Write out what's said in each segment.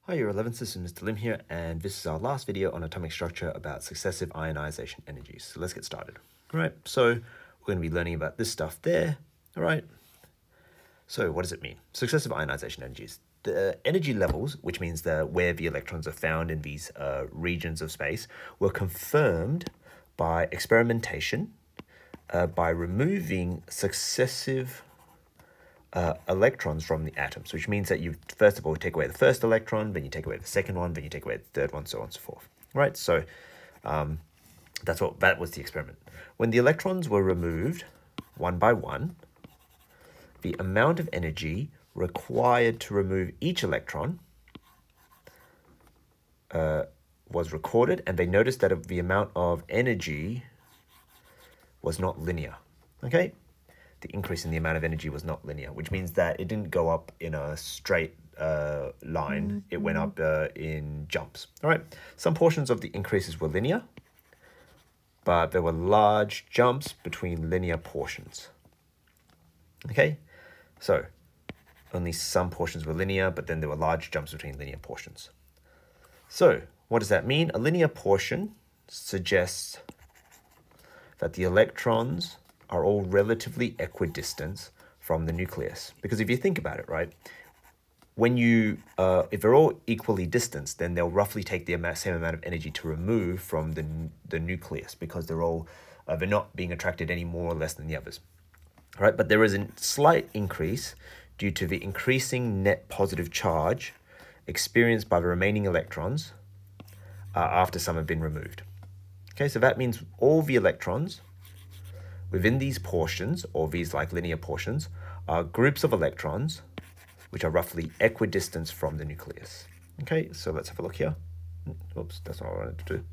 Hi, Year 11, this is Mr. Lim here, and this is our last video on atomic structure about successive ionization energies. So let's get started. All right, so we're going to be learning about this stuff there. All right, so what does it mean? Successive ionization energies. The energy levels, which means where the electrons are found in these regions of space, were confirmed by experimentation by removing successive electrons from the atoms, which means that you first of all take away the first electron, then you take away the second one, then you take away the third one, so on and so forth. Right? So that was the experiment. When the electrons were removed one by one, the amount of energy required to remove each electron was recorded, and they noticed that the amount of energy was not linear. Okay? The increase in the amount of energy was not linear, which means that it didn't go up in a straight line. It went up in jumps. All right. Some portions of the increases were linear, but there were large jumps between linear portions. Okay. So only some portions were linear, but then there were large jumps between linear portions. So what does that mean? A linear portion suggests that the electrons are all relatively equidistant from the nucleus. Because if you think about it, right, when if they're all equally distanced, then they'll roughly take the same amount of energy to remove from the nucleus, because they're not being attracted any more or less than the others. All right, but there is a slight increase due to the increasing net positive charge experienced by the remaining electrons after some have been removed. Okay, so that means all the electrons within these portions, or these like linear portions, are groups of electrons which are roughly equidistant from the nucleus. Okay, so let's have a look here. Oops, that's not what I wanted to do.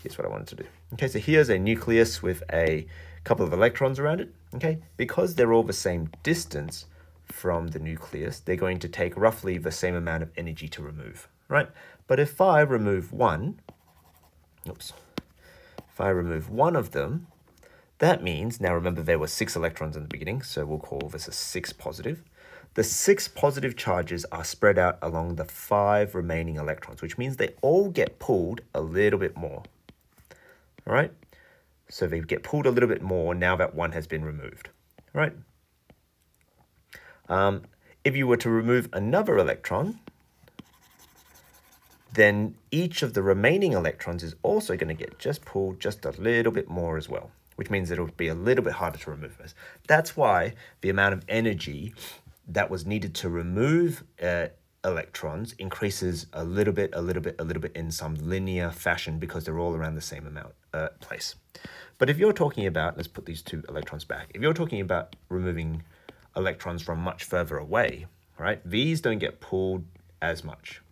Here's what I wanted to do. Okay, so here's a nucleus with a couple of electrons around it. Okay, because they're all the same distance from the nucleus, they're going to take roughly the same amount of energy to remove, right? But if I remove one, if I remove one of them, that means, now remember there were 6 electrons in the beginning, so we'll call this a 6 positive. The 6 positive charges are spread out along the 5 remaining electrons, which means they all get pulled a little bit more. All right? So they get pulled a little bit more now that one has been removed. All right? If you were to remove another electron, then each of the remaining electrons is also going to get pulled just a little bit more as well, which means it'll be a little bit harder to remove this. That's why the amount of energy that was needed to remove electrons increases a little bit in some linear fashion, because they're all around the same amount place. But if you're talking about, let's put these 2 electrons back. If you're talking about removing electrons from much further away, right, these don't get pulled as much.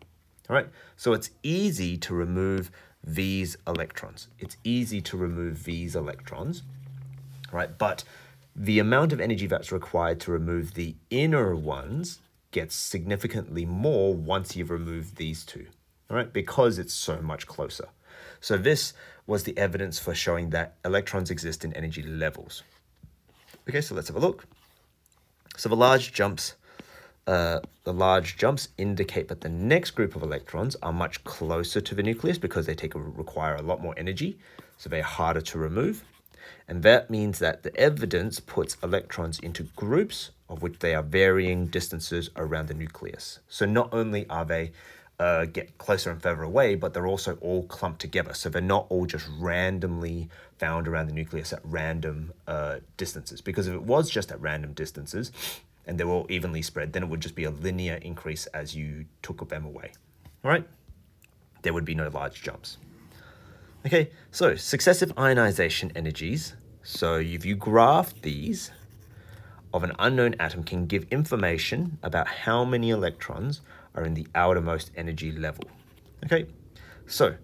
All right, so it's easy to remove these electrons. It's easy to remove these electrons, right? But the amount of energy that's required to remove the inner ones gets significantly more once you've removed these 2, all right? Because it's so much closer. So this was the evidence for showing that electrons exist in energy levels. Okay, so let's have a look. So the large jumps indicate that the next group of electrons are much closer to the nucleus, because they require a lot more energy, so they're harder to remove. And that means that the evidence puts electrons into groups of which they are varying distances around the nucleus. So not only are they get closer and further away, but they're also all clumped together. So they're not all just randomly found around the nucleus at random distances. Because if it was just at random distances, and they were all evenly spread, then it would just be a linear increase as you took them away. All right? There would be no large jumps. Okay, so successive ionization energies. So if you graph these of an unknown atom, can give information about how many electrons are in the outermost energy level. Okay, so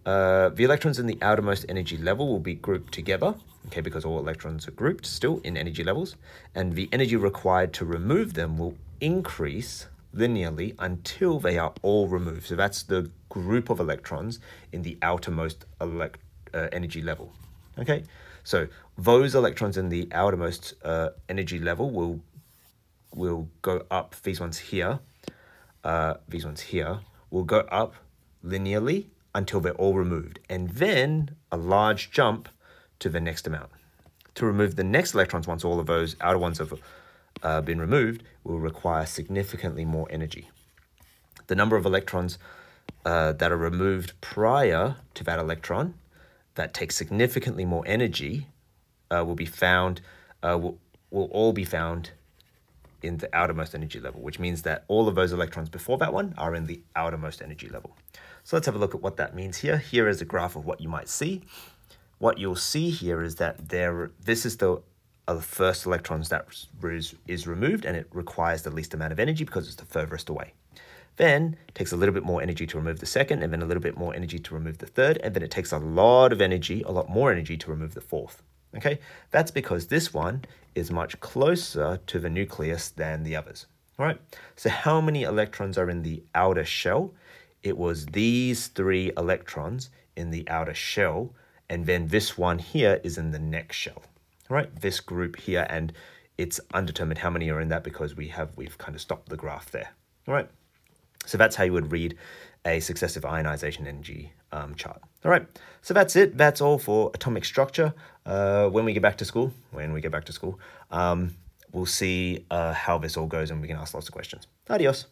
the electrons in the outermost energy level will be grouped together, okay, because all electrons are grouped still in energy levels, and the energy required to remove them will increase linearly until they are all removed. So that's the group of electrons in the outermost energy level. Okay, so those electrons in the outermost energy level will go up. These ones here will go up linearly until they're all removed, and then a large jump to the next amount. To remove the next electrons, once all of those outer ones have been removed, will require significantly more energy. The number of electrons that are removed prior to that electron that takes significantly more energy will all be found in the outermost energy level, which means that all of those electrons before that one are in the outermost energy level. So let's have a look at what that means here. Here is a graph of what you might see. What you'll see here is that this is the first electrons that is removed, and it requires the least amount of energy because it's the furthest away. Then it takes a little bit more energy to remove the second, and then a little bit more energy to remove the third, and then it takes a lot more energy to remove the fourth. Okay, that's because this one is much closer to the nucleus than the others. All right, so how many electrons are in the outer shell? It was these 3 electrons in the outer shell, and then this one here is in the next shell. All right, this group here, and it's undetermined how many are in that because we've kind of stopped the graph there. All right, so that's how you would read a successive ionization energy chart. All right, so that's it. That's all for atomic structure. When we get back to school, we'll see how this all goes, and we can ask lots of questions. Adios.